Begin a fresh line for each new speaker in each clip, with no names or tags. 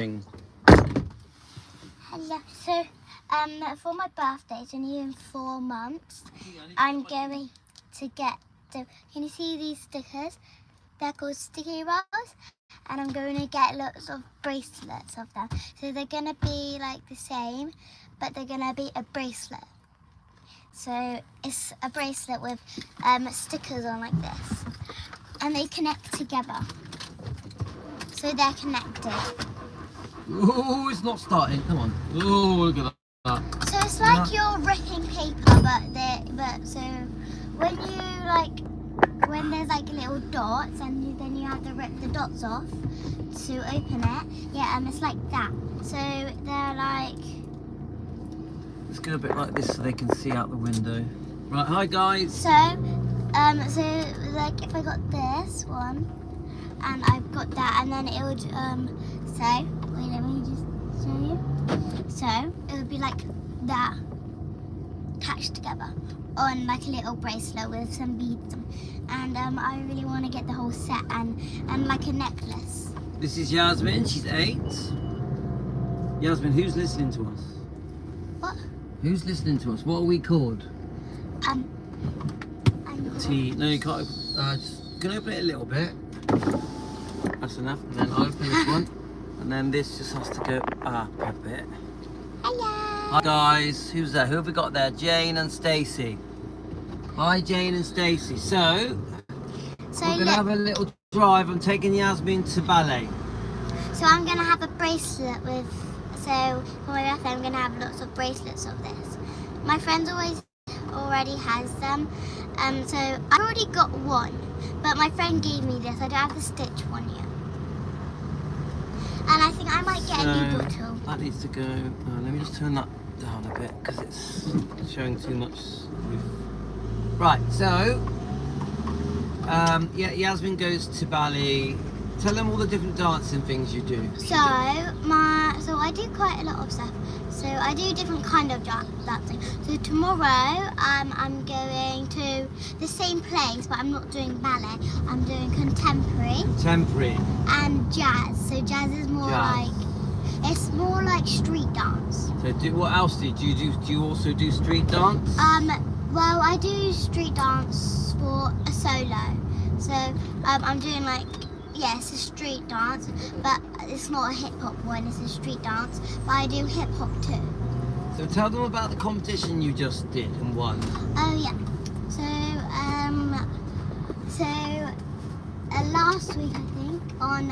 Hello. So, for my birthday, it's only in 4 months. I'm going to get the. Can you see these stickers? They're called sticky rolls, and I'm going to get lots of bracelets of them. So they're going to be like the same, but they're going to be a bracelet. So it's a bracelet with stickers on like this, and they connect together. So they're connected.
Oh, it's not starting. Come on. Oh, look at that.
So it's like you're ripping paper, but so when there's like little dots, and then you have to rip the dots off to open it. Yeah, and it's like that. So they're like.
Let's go a bit like this so they can see out the window. Right, hi guys.
So like if I got this one, and I've got that, and then it would say. Wait, let me just show you. So it would be like that, attached together on like a little bracelet with some beads on. And I really want to get the whole set and like a necklace.
This is Yasmin, she's 8. Yasmin, who's listening to us?
What?
Who's listening to us? What are we called? T. No, you can't. Just can open it a little bit. That's enough. And then I'll open this one. And then this just has to go up a bit.
Hello.
Hi guys, who's there? Who have we got there? Jane and Stacey. Hi Jane and Stacey. So we're gonna have a little drive. I'm taking Yasmin to ballet.
So I'm gonna have a bracelet with. So for my birthday, I'm gonna have lots of bracelets of this. My friend already has them. So I already got one, but my friend gave me this. I don't have the stitch one yet. And I think I might get a new bottle.
That needs to go. Let me just turn that down a bit because it's showing too much. Right, so yeah, Yasmin goes to ballet. Tell them all the different dancing things you do.
So I do quite a lot of stuff. So I do different kind of dancing. So tomorrow I'm going to the same place, but I'm not doing ballet. I'm doing contemporary.
Contemporary.
And jazz. So jazz is more it's more like street dance.
So what else do you do? Do you also do street dance?
Well, I do street dance for a solo. So I'm doing like. Yes, a street dance, but it's not a hip-hop one, it's a street dance, but I do hip-hop too.
So tell them about the competition you just did and won.
Oh yeah, so last week I think, on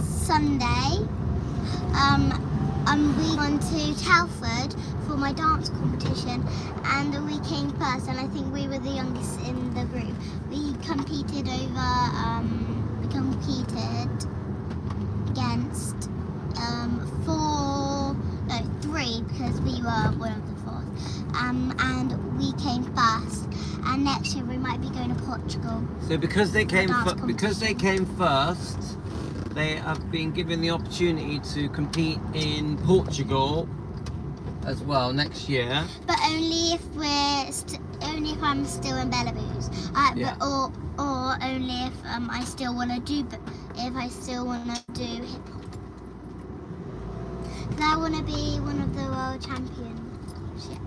Sunday, we went to Telford for my dance competition, and we came first, and I think we were the youngest in the group. We competed against 3, because we were one of the 4th, and we came first. And next year we might be going to Portugal.
So because they came first, they have been given the opportunity to compete in Portugal as well next year.
But only if I'm still in Belarus, or only if I still want to do hip hop. Because I want to be one of the world championship.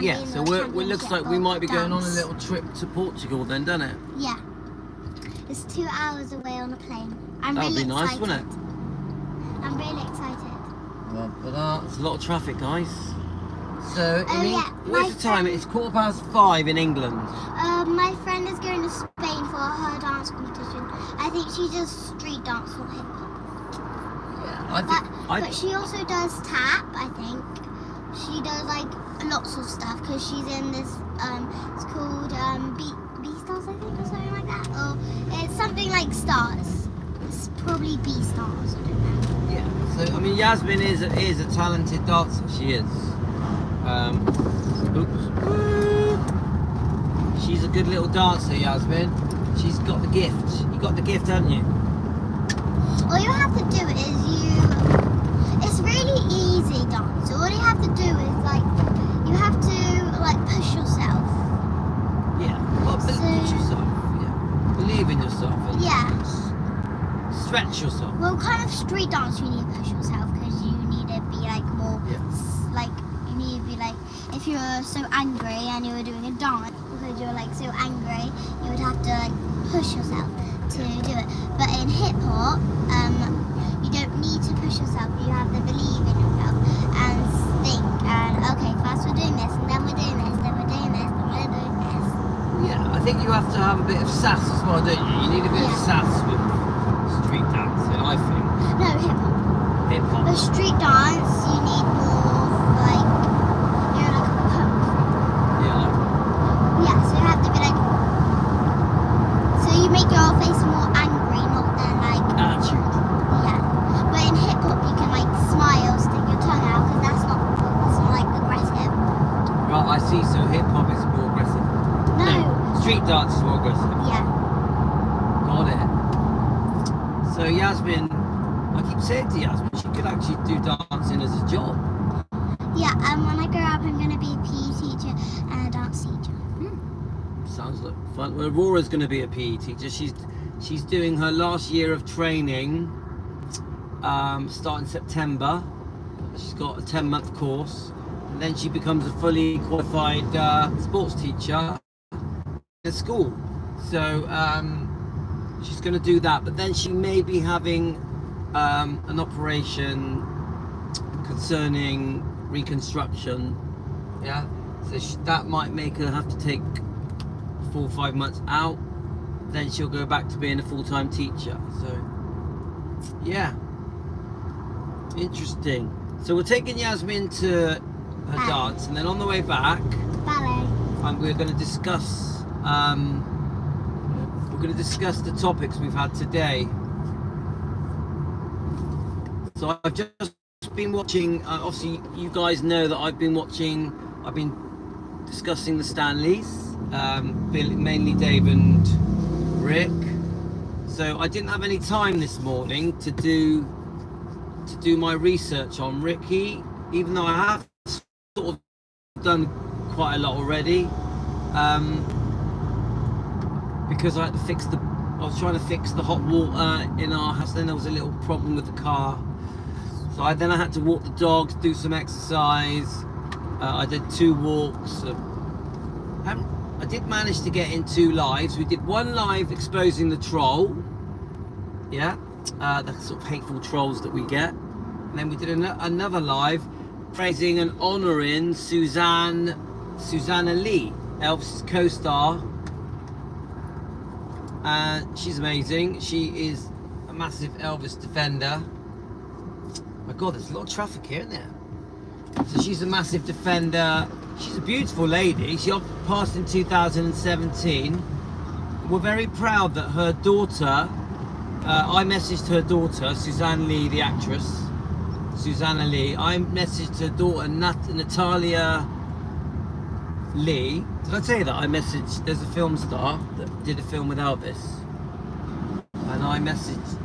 Yeah, so it looks like we might be going on a little trip to Portugal then, doesn't it?
Yeah, it's 2 hours away on a plane.
That'd be nice, wouldn't it?
I'm really excited.
There's a lot of traffic, guys. So, what's the time? It's 5:15 in England.
My friend is going to Spain for her dance competition. I think she does street dance, not hip hop. Yeah, but she also does tap, I think. She does like lots of stuff because she's in this, it's called B-Stars, I think, or something like that. Or it's something like stars. It's probably B-Stars, I don't know.
Yeah, so I mean Yasmin is a talented dancer, she is. She's a good little dancer, Yasmin. She's got the gift. You got the gift, haven't you?
All you have to do is it's really easy dance. All you have to do is you have to push yourself.
Yeah, push yourself. Yeah, believe in yourself.
Yeah.
stretch yourself.
Well, kind of street dance, you need to push yourself because you need to be like more, like you need to be like, if you were so angry and you were doing a dance because you're like so angry, you would have to like push yourself to do it. But in hip hop, you don't need to push yourself. You have to believe in yourself and think. And okay, first we're doing this, and then we're doing this, then we're doing this, then we're doing this.
Yeah, I think you have to have a bit of sass as well, don't you? You need a bit of sass with street dancing, I think.
No, hip hop.
Hip hop.
The street dance, you need more like, you know, like a pump.
Yeah.
Yeah, so you have to be like, so you make your face more angry, not then like,
Attitude.
yeah. But in hip hop, you can like smile, stick your tongue out, because that's not like aggressive.
Right, I see. So hip hop is more aggressive.
No.
Street dance is more aggressive.
Yeah.
Got it. So Yasmin, I keep saying to Yasmin, she could actually do dancing as a job.
Yeah, when I grow up, I'm going to be a PE teacher and a dance teacher.
Sounds like fun. Well, Aurora's going to be a PE teacher. She's doing her last year of training, starting September. She's got a 10-month course, and then she becomes a fully qualified sports teacher at school. So she's going to do that, but then she may be having an operation concerning reconstruction. Yeah, so that might make her have to take 4 or 5 months out. Then she'll go back to being a full-time teacher. So yeah, interesting. So we're taking Yasmin to her dance, and then on the way back,
Ballet.
we're going to discuss the topics we've had today. So I've just been watching, obviously you guys know that I've been discussing the Stanleys, mainly Dave and Rick. So I didn't have any time this morning to do my research on Ricky, even though I have sort of done quite a lot already, because I had to I was trying to fix the hot water in our house. Then there was a little problem with the car, so I had to walk the dogs, do some exercise. I did 2 walks. I did manage to get in 2 lives. We did 1 live exposing the troll, the sort of hateful trolls that we get, and then we did another live praising and honouring Susanna Lee, Elvis' co-star. She's amazing. She is a massive Elvis defender. My God, there's a lot of traffic here, isn't there? So she's a massive defender. She's a beautiful lady. She passed in 2017. We're very proud that her daughter, I messaged her daughter, Susanna Lee, the actress, Susanna Lee. I messaged her daughter, Natalia Lee. Did I tell you that? There's a film star that did a film with Elvis. And I messaged,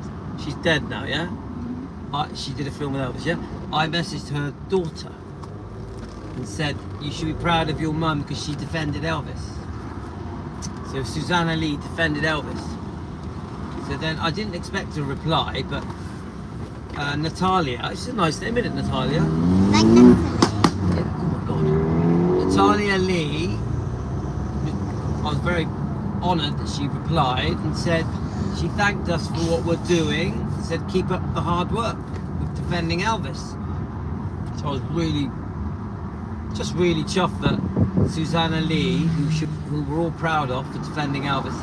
she's dead now, yeah? She did a film with Elvis, yeah? I messaged her daughter and said, you should be proud of your mum because she defended Elvis. So Susanna Lee defended Elvis. So then I didn't expect a reply, but Natalia, it's a nice name, isn't it, Natalia?
Like Natalie.
Yeah, oh my God. Natalia Lee, I was very honoured that she replied and said she thanked us for what we're doing, said keep up the hard work with defending Elvis. So I was really chuffed that Susanna Lee, who we're all proud of for defending Elvis,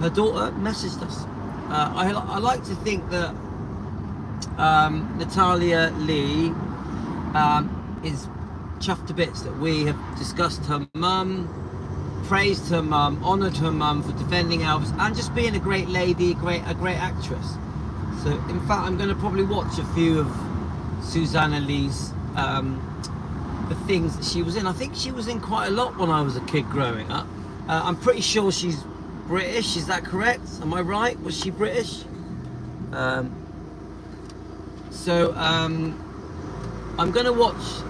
her daughter messaged us. I like to think that Natalia Lee is chuffed to bits that we have discussed her mum, praised her mum, honoured her mum for defending Elvis and just being a great lady, a great actress. So in fact I'm going to probably watch a few of Susanna Lee's the things that she was in. I think she was in quite a lot when I was a kid growing up. I'm pretty sure she's British, is that correct? Am I right? Was she British? So I'm going to watch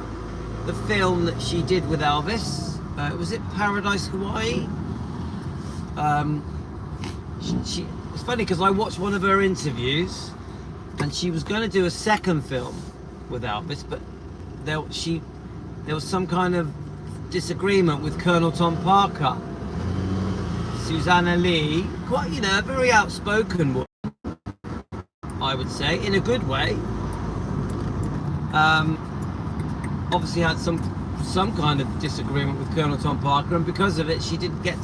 the film that she did with Elvis. Was it Paradise Hawaii? it's funny because I watched one of her interviews, and she was going to do a second film with Elvis, but there was some kind of disagreement with Colonel Tom Parker. Susanna Lee, quite, you know, a very outspoken woman, I would say, in a good way. Obviously had some kind of disagreement with Colonel Tom Parker, and because of it she didn't get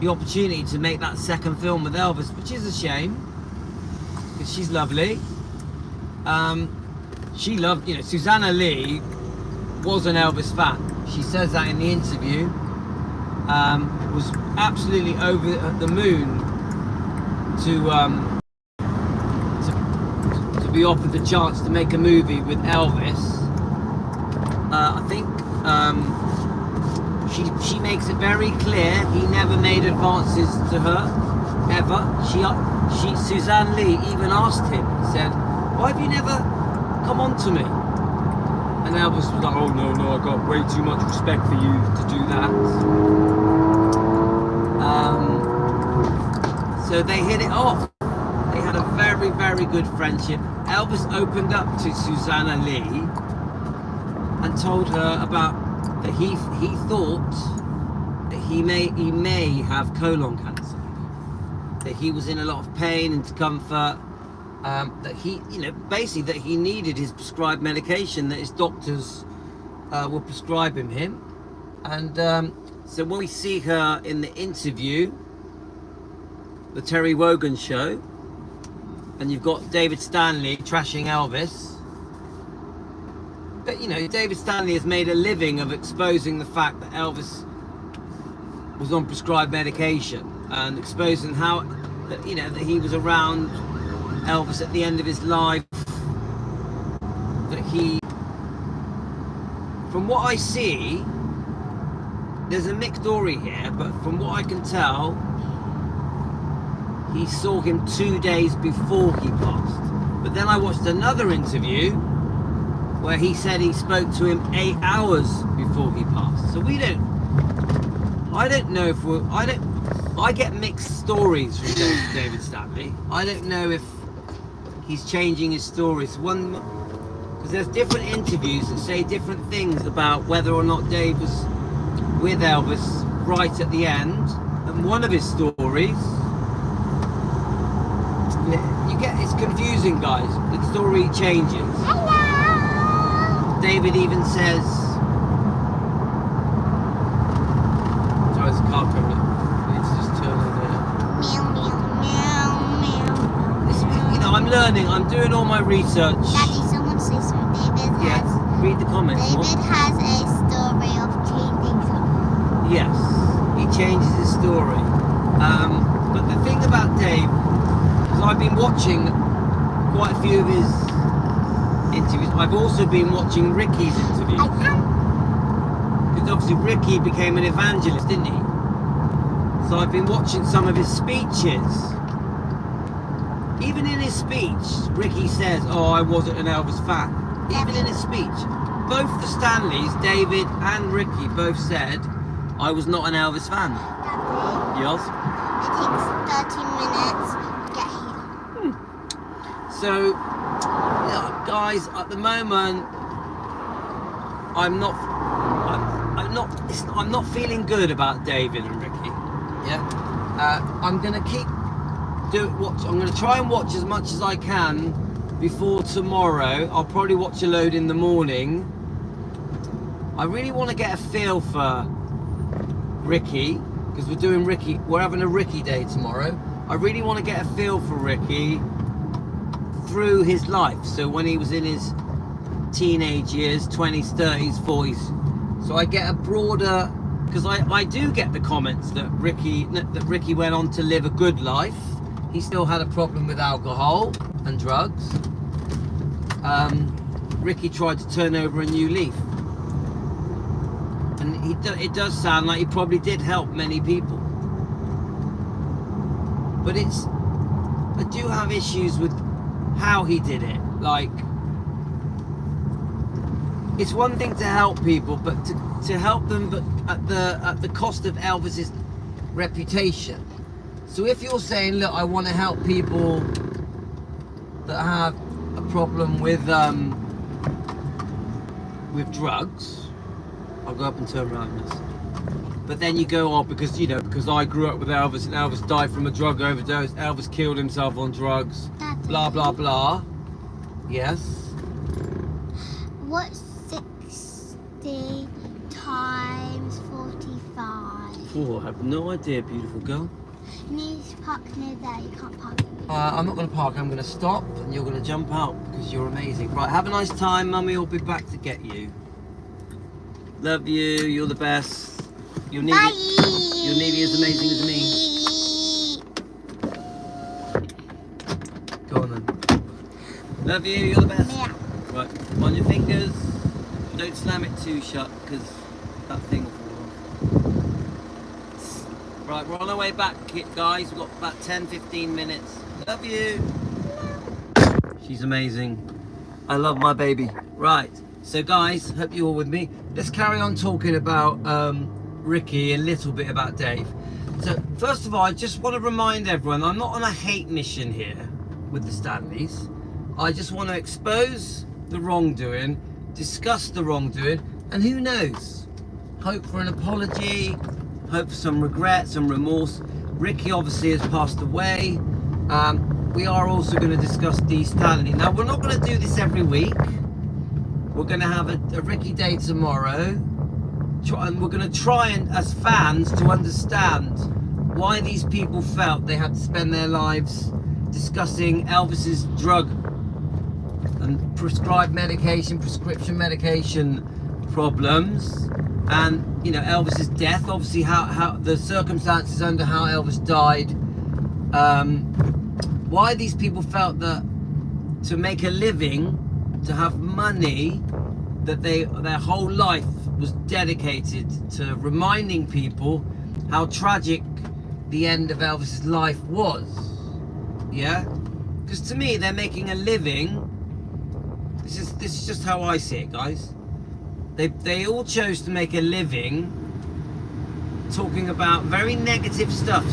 the opportunity to make that second film with Elvis, which is a shame, because she's lovely. She loved, you know, Susanna Lee was an Elvis fan. She says that in the interview. Was absolutely over the moon to be offered the chance to make a movie with Elvis. I think she makes it very clear he never made advances to her, ever. Suzanne Lee even asked him, said, "Why have you never come on to me?" And Elvis was like, "Oh no, I got way too much respect for you to do that." So they hit it off. They had a very, very good friendship. Elvis opened up to Susanna Lee and told her about that he thought that he may have colon cancer, that he was in a lot of pain and discomfort, that he, you know, basically that he needed his prescribed medication that his doctors were prescribing him. And so when we see her in the interview, the Terry Wogan show, and you've got David Stanley trashing Elvis. But you know, David Stanley has made a living of exposing the fact that Elvis was on prescribed medication, and exposing how, that, you know, that he was around Elvis at the end of his life, that he, from what I see, there's a mixed story here, but from what I can tell, he saw him 2 days before he passed. But then I watched another interview where he said he spoke to him 8 hours before he passed. So I don't know if I get mixed stories from David Stanley. I don't know if he's changing his stories. Because there's different interviews that say different things about whether or not Dave was with Elvis right at the end. And one of his stories, it's confusing, guys. The story changes.
Hello.
David even says, sorry, there's a car coming up. I need to just turn it there.
Meow, meow, meow, meow.
This, you know, I'm learning. I'm doing all my research.
Daddy, someone say so. David
Yes.
has.
Read the comments.
David has a story of changing something.
Yes, he changes his story. But the thing about Dave, because I've been watching quite a few of his interviews. I've also been watching Ricky's interviews. Because obviously Ricky became an evangelist, didn't he? So I've been watching some of his speeches. Even in his speech, Ricky says, "Oh, I wasn't an Elvis fan." Even in his speech. Both the Stanleys, David and Ricky, both said, "I was not an Elvis fan."
Daddy,
Yes?
it takes 30 minutes to get here.
So, yeah, guys, at the moment, I'm not feeling good about David and Ricky. Yeah, I'm gonna I'm gonna try and watch as much as I can before tomorrow. I'll probably watch a load in the morning. I really want to get a feel for Ricky, because we're having a Ricky day tomorrow. I really want to get a feel for Ricky through his life. So when he was in his teenage years, 20s, 30s, 40s. So I get a broader, because I do get the comments that Ricky went on to live a good life. He still had a problem with alcohol and drugs. Ricky tried to turn over a new leaf. And it does sound like he probably did help many people. But I do have issues with how he did it. Like, it's one thing to help people, but to help them, but at the cost of Elvis's reputation. So if you're saying, look, I want to help people that have a problem with drugs, I'll go up and turn around this. But then you go, oh, because because I grew up with Elvis and Elvis died from a drug overdose, Elvis killed himself on drugs, blah blah blah. Yes.
What's 60 times 45?
Oh, I have no idea, beautiful girl.
You need to park near there. You can't park.
I'm not going to park. I'm going to stop, and you're going to jump out because you're amazing. Right, have a nice time. Mummy will be back to get you. Love you. You're the best. Your Navy is amazing as me. Go on then. Love you. You're the best.
Yeah.
Right, on your fingers. Don't slam it too shut because that thing will fall off. Right, we're on our way back, guys. We've got about 10-15 minutes. Love you. She's amazing. I love my baby. Right, so guys, hope you're all with me. Let's carry on talking about Ricky, a little bit about Dave. So first of all, I just want to remind everyone, I'm not on a hate mission here with the Stanleys. I just want to expose the wrongdoing, discuss the wrongdoing, and who knows, hope for an apology, hope for some regret, some remorse. Ricky obviously has passed away. We are also going to discuss Dee Stanley. Now, we're not going to do this every week. We're going to have a Ricky Day tomorrow. And we're going to try and, as fans, to understand why these people felt they had to spend their lives discussing Elvis's drug and prescribed medication, prescription medication problems, and Elvis's death. Obviously, how the circumstances under how Elvis died. Why these people felt that to make a living, to have money, that their whole life was dedicated to reminding people how tragic the end of Elvis's life was. Yeah, because to me they're making a living. This is just how I see it, guys. They all chose to make a living talking about very negative stuff.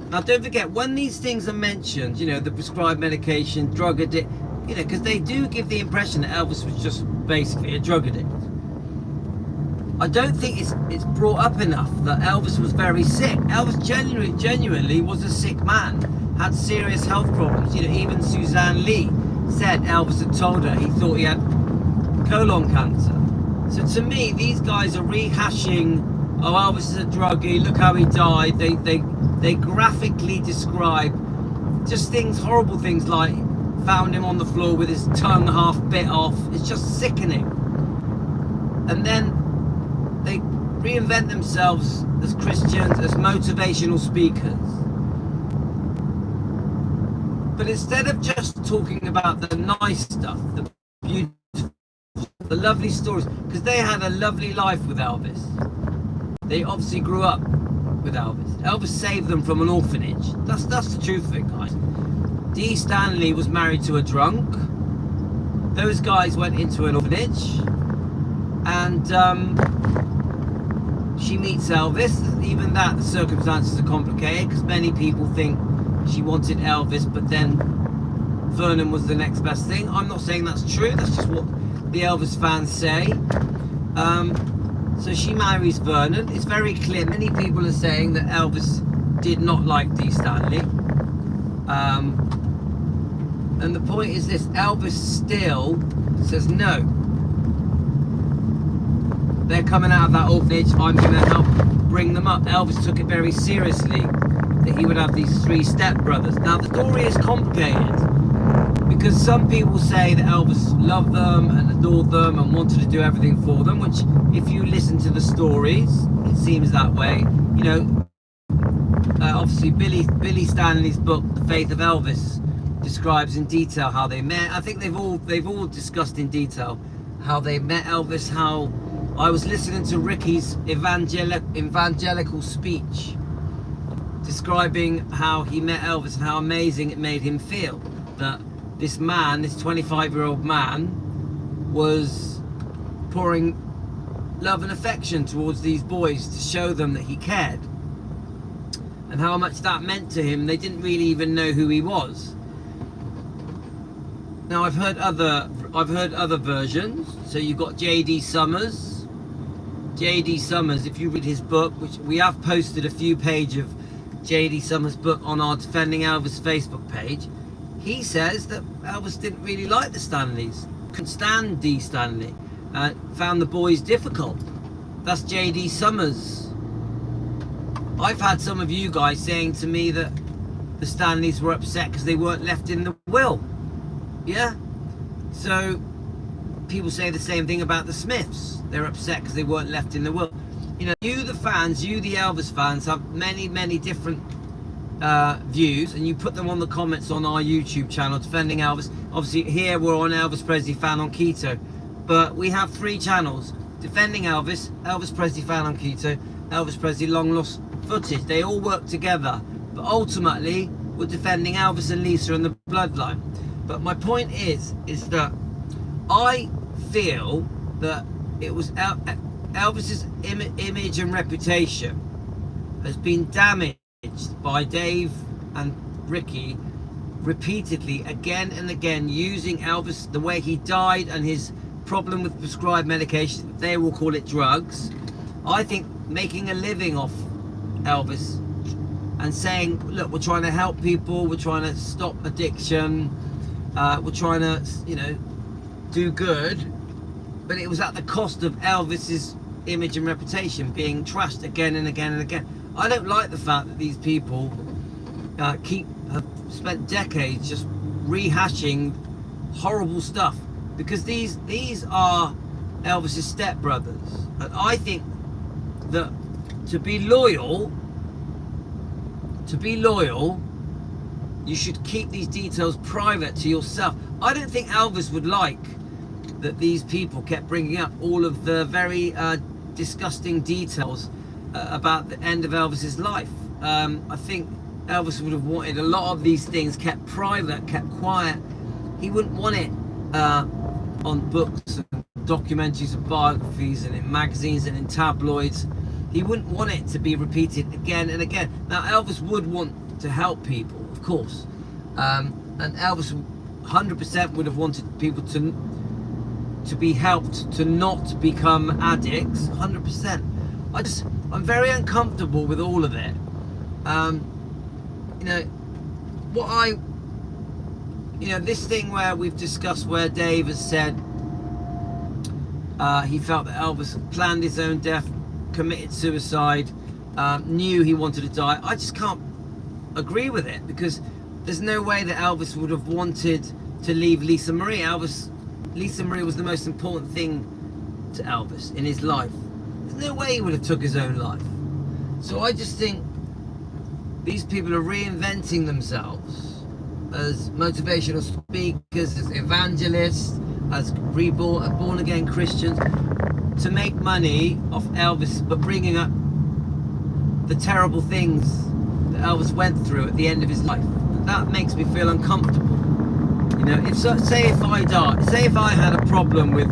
Now don't forget, when these things are mentioned, the prescribed medication, drug addict, because they do give the impression that Elvis was just basically a drug addict. I don't think it's brought up enough that Elvis was very sick. Elvis genuinely was a sick man, had serious health problems. Even Suzanne Lee said Elvis had told her he thought he had colon cancer. So to me, these guys are rehashing, oh, Elvis is a druggie, look how he died. They graphically describe just things, horrible things like found him on the floor with his tongue half bit off. It's just sickening. And then they reinvent themselves as Christians, as motivational speakers. But instead of just talking about the nice stuff, the beautiful, the lovely stories, because they had a lovely life with Elvis. They obviously grew up with Elvis. Elvis saved them from an orphanage. That's the truth of it, guys. Dee Stanley was married to a drunk. Those guys went into an orphanage, and she meets Elvis. Even that, the circumstances are complicated because many people think she wanted Elvis, but then Vernon was the next best thing. I'm not saying that's true. That's just what the Elvis fans say. So she marries Vernon. It's very clear. Many people are saying that Elvis did not like Dee Stanley. And the point is this: Elvis still says no. They're coming out of that orphanage. I'm going to help bring them up. Elvis took it very seriously that he would have these 3 stepbrothers. Now the story is complicated because some people say that Elvis loved them and adored them and wanted to do everything for them, which if you listen to the stories, it seems that way. Obviously Billy Stanley's book, The Faith of Elvis, describes in detail how they met. I think they've all discussed in detail how they met Elvis, how I was listening to Ricky's evangelical speech describing how he met Elvis and how amazing it made him feel that this man, this 25-year-old man, was pouring love and affection towards these boys to show them that he cared. and how much that meant to him. They didn't really even know who he was. Now I've heard other versions. So you've got J.D. Summers. J.D. Summers, if you read his book, which we have posted a few pages of J.D. Summers' book on our Defending Elvis Facebook page, he says that Elvis didn't really like the Stanleys, couldn't stand Dee Stanley, found the boys difficult. That's J.D. Summers. I've had some of you guys saying to me that the Stanleys were upset because they weren't left in the will. Yeah? So people say the same thing about the Smiths. They're upset because they weren't left in the will. You know, you the fans, you the Elvis fans, have many different views, and you put them on the comments on our YouTube channel, Defending Elvis. Obviously here we're on Elvis Presley Fan on Keto, but we have 3 channels: Defending Elvis, Elvis Presley Fan on Keto, Elvis Presley Long Lost Footage. They all work together, but ultimately we're defending Elvis and Lisa and the bloodline. But my point is that I feel that it was Elvis's image and reputation has been damaged by Dave and Ricky repeatedly, again and again, using Elvis, the way he died and his problem with prescribed medication. They will call it drugs. I think making a living off Elvis and saying, look, we're trying to help people, we're trying to stop addiction, we're trying to, you know, do good, but it was at the cost of Elvis's image and reputation being trashed again and again and again. I don't like the fact that these people have spent decades just rehashing horrible stuff, because these are Elvis's stepbrothers, and I think that to be loyal, you should keep these details private to yourself. I don't think Elvis would like that these people kept bringing up all of the very disgusting details about the end of Elvis's life. I think Elvis would have wanted a lot of these things kept private, kept quiet. He wouldn't want it on books and documentaries and biographies and in magazines and in tabloids. He wouldn't want it to be repeated again and again. Now Elvis would want to help people, of course, and Elvis 100% would have wanted people to be helped to not become addicts, 100%. I'm very uncomfortable with all of it. You know, this thing where we've discussed where Dave has said he felt that Elvis planned his own death, committed suicide, knew he wanted to die. I just can't agree with it, because there's no way that Elvis would have wanted to leave Lisa Marie. Lisa Marie was the most important thing to Elvis in his life. There's no way he would have took his own life. So I just think these people are reinventing themselves as motivational speakers, as evangelists, as born again Christians, to make money off Elvis, but bringing up the terrible things that Elvis went through at the end of his life. That makes me feel uncomfortable. You know, say if I had a problem with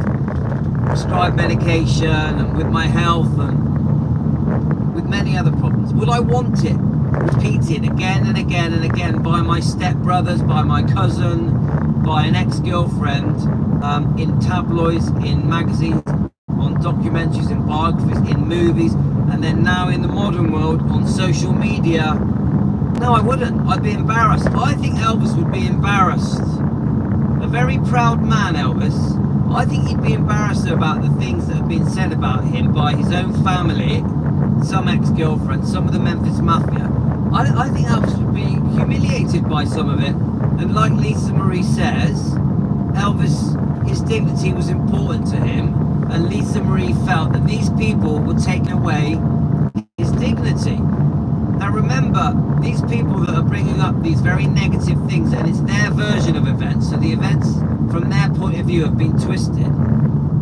prescribed medication and with my health and with many other problems, would I want it repeated again and again and again by my stepbrothers, by my cousin, by an ex-girlfriend, in tabloids, in magazines, on documentaries, in biographies, in movies, and then now in the modern world on social media? No, I wouldn't. I'd be embarrassed. I think Elvis would be embarrassed. A very proud man, Elvis. I think he'd be embarrassed about the things that have been said about him by his own family, some ex-girlfriends, some of the Memphis Mafia. I think Elvis would be humiliated by some of it. And like Lisa Marie says, Elvis, his dignity was important to him, and Lisa Marie felt that these people were taking away his dignity. Now remember, these people that are bringing up these very negative things, and it's their version of events, so the events from their point of view have been twisted.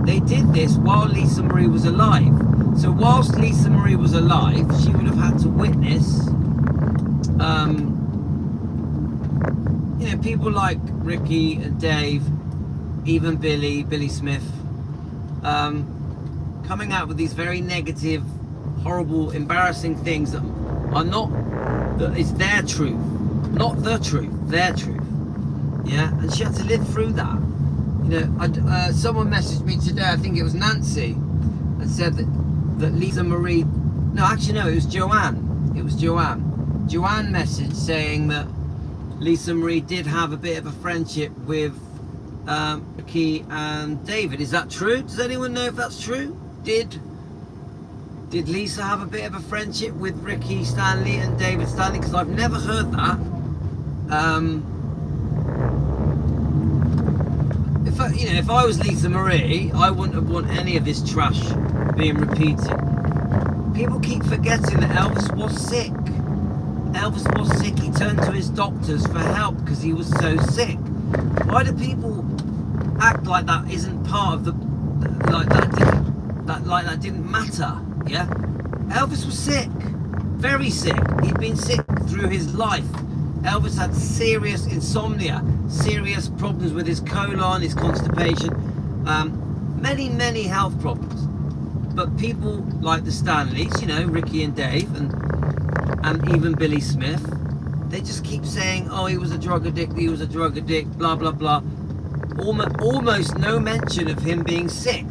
They did this while Lisa Marie was alive. So whilst Lisa Marie was alive, she would have had to witness, you know, people like Ricky and Dave, even Billy Smith, coming out with these very negative, horrible, embarrassing things that are not that is their truth, not the truth, their truth. Yeah, and she had to live through that. You know, someone messaged me today, I think it was Nancy, and said that Lisa Marie, no, actually no, it was Joanne. It was Joanne. Joanne messaged saying that Lisa Marie did have a bit of a friendship with Ricky and David. Is that true? Does anyone know if that's true? Did Lisa have a bit of a friendship with Ricky Stanley and David Stanley? Because I've never heard that. If I was Lisa Marie, I wouldn't have want any of this trash being repeated. People keep forgetting that Elvis was sick. Elvis was sick. He turned to his doctors for help because he was so sick. Why do people act like that isn't part of the that didn't matter? Yeah, Elvis was sick, very sick. He'd been sick through his life. Elvis had serious insomnia, serious problems with his colon, his constipation, many health problems. But people like the Stanleys, you know, Ricky and Dave, and even Billy Smith, they just keep saying, oh, he was a drug addict, blah blah blah. Almost no mention of him being sick.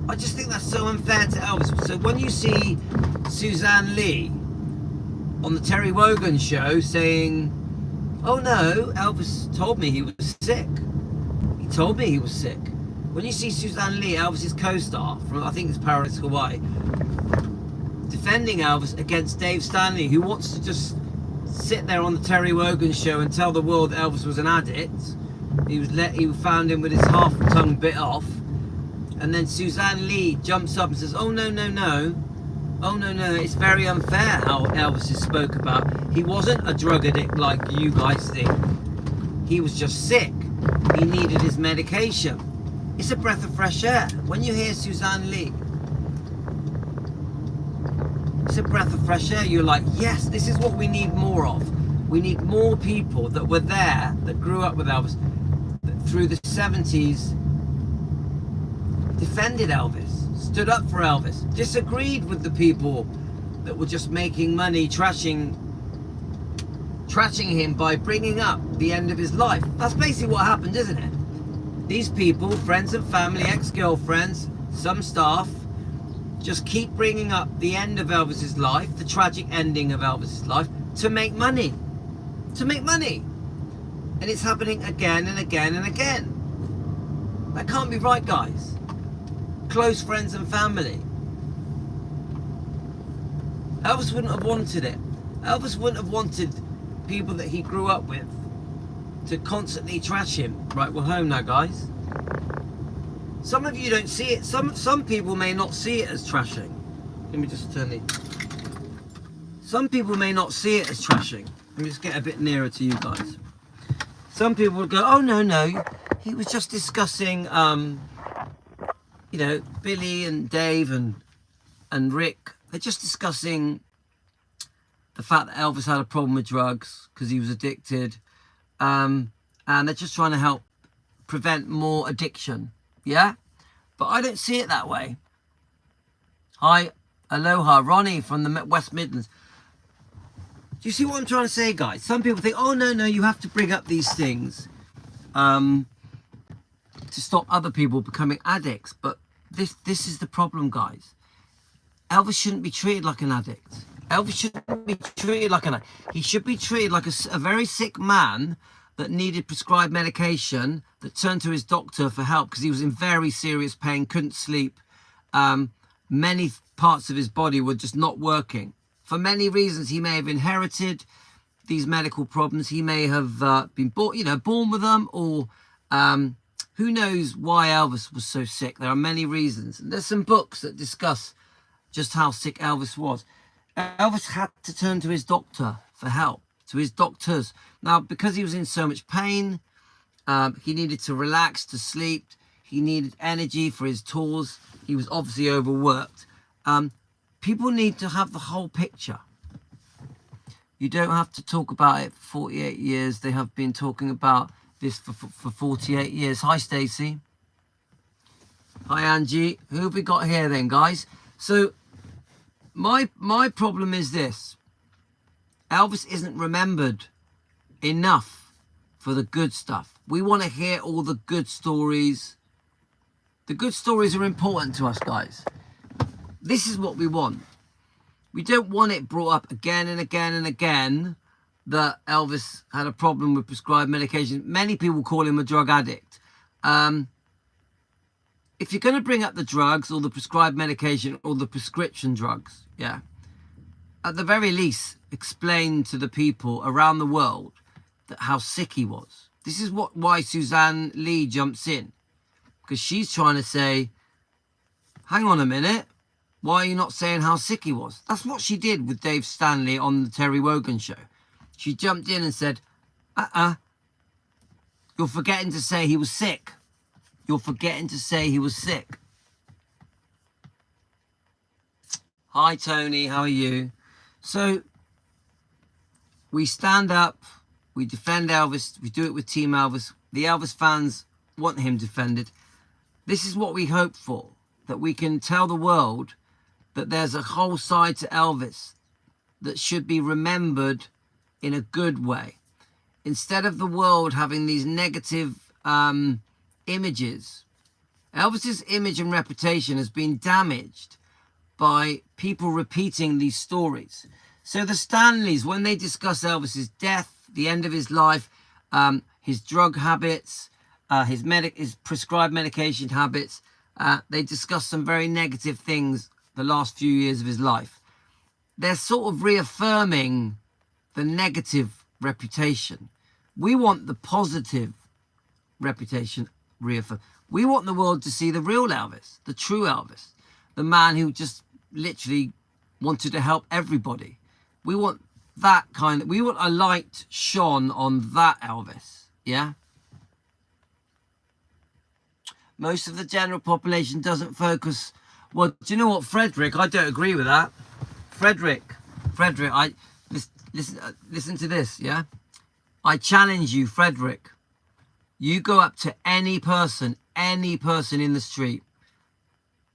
I just think that's so unfair to Elvis. So when you see Suzanne Lee on the Terry Wogan show saying, oh no, Elvis told me he was sick. He told me he was sick. When you see Suzanne Lee, Elvis's co-star from, I think it's Paradise Hawaii, defending Elvis against Dave Stanley, who wants to just sit there on the Terry Wogan show and tell the world that Elvis was an addict. He found him with his half tongue bit off. And then Suzanne Lee jumps up and says, oh no, it's very unfair how Elvis is spoke about. He wasn't a drug addict like you guys think. He was just sick. He needed his medication. It's a breath of fresh air. When you hear Suzanne Lee, it's a breath of fresh air. You're like, yes, this is what we need more of. We need more people that were there, that grew up with Elvis, that through the 70s, defended Elvis, stood up for Elvis, disagreed with the people that were just making money, trashing him by bringing up the end of his life. That's basically what happened, isn't it? These people, friends and family, ex-girlfriends, some staff, just keep bringing up the end of Elvis's life, the tragic ending of Elvis's life, to make money. To make money. And it's happening again and again and again. That can't be right, guys. Close friends and family. Elvis wouldn't have wanted it. Elvis wouldn't have wanted people that he grew up with to constantly trash him. Right, we're home now, guys. Some of you don't see it. Some people may not see it as trashing. Let me just turn the... Some people may not see it as trashing. Let me just get a bit nearer to you guys. Some people will go, oh no, he was just discussing you know, Billy and Dave and Rick, they're just discussing the fact that Elvis had a problem with drugs because he was addicted, and they're just trying to help prevent more addiction. Yeah, but I don't see it that way. Hi, aloha, Ronnie from the West Midlands. Do you see what I'm trying to say, guys? Some people think, oh no, you have to bring up these things to stop other people becoming addicts. But this is the problem, guys. Elvis shouldn't be treated like an addict. Elvis shouldn't be treated like an addict. He should be treated like a very sick man that needed prescribed medication, that turned to his doctor for help because he was in very serious pain, couldn't sleep. Many parts of his body were just not working. For many reasons, he may have inherited these medical problems. He may have been born with them, or who knows why Elvis was so sick. There are many reasons. And there's some books that discuss just how sick Elvis was. Elvis had to turn to his doctor for help, to his doctors. Now, because he was in so much pain, he needed to relax, to sleep. He needed energy for his tours. He was obviously overworked. People need to have the whole picture. You don't have to talk about it for 48 years. They have been talking about this for 48 years. Hi, Stacey. Hi, Angie. Who have we got here then, guys? So my problem is this. Elvis isn't remembered enough for the good stuff. We want to hear all the good stories. The good stories are important to us, guys. This is what we want. We don't want it brought up again and again and again that Elvis had a problem with prescribed medication. Many people call him a drug addict. If you're going to bring up the drugs or the prescribed medication or the prescription drugs, yeah, at the very least, explain to the people around the world that how sick he was. This is why Suzanne Lee jumps in, because she's trying to say, hang on a minute, why are you not saying how sick he was? That's what she did with Dave Stanley on the Terry Wogan show. She jumped in and said, you're forgetting to say he was sick. You're forgetting to say he was sick. Hi, Tony. How are you? So we stand up. We defend Elvis. We do it with Team Elvis. The Elvis fans want him defended. This is what we hope for, that we can tell the world that there's a whole side to Elvis that should be remembered in a good way. Instead of the world having these negative images, Elvis's image and reputation has been damaged by people repeating these stories. So the Stanleys, when they discuss Elvis's death, the end of his life, his drug habits, his prescribed medication habits, they discuss some very negative things the last few years of his life. They're sort of reaffirming the negative reputation. We want the positive reputation reaffirmed. We want the world to see the real Elvis, the true Elvis, the man who just literally wanted to help everybody. We want that kind of, we want a light shone on that Elvis, yeah? Most of the general population doesn't focus. Well, do you know what, Frederick? I don't agree with that. Frederick, listen to this, yeah? I challenge you, Frederick. You go up to any person in the street,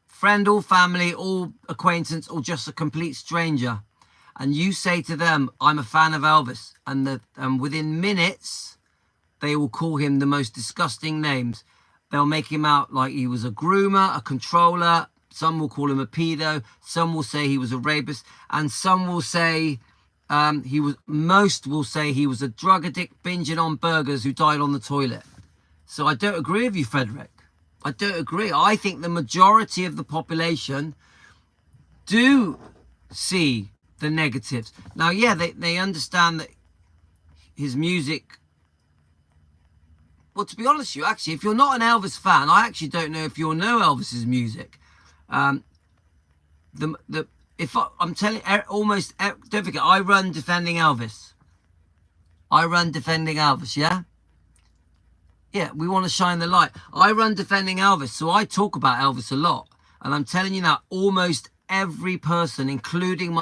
friend or family or acquaintance or just a complete stranger, and you say to them, I'm a fan of Elvis, and within minutes, they will call him the most disgusting names. They'll make him out like he was a groomer, a controller. Some will call him a pedo. Some will say he was a rapist. And some will say most will say he was a drug addict binging on burgers who died on the toilet. So I don't agree with you, Frederick. I don't agree. I think the majority of the population do see the negatives. Now, yeah, they understand that his music... Well, to be honest with you, actually, if you're not an Elvis fan, I actually don't know if you'll know Elvis's music. I'm telling almost, don't forget, I run Defending Elvis. Yeah? Yeah, we want to shine the light. I run Defending Elvis, so I talk about Elvis a lot. And I'm telling you now, almost every person, including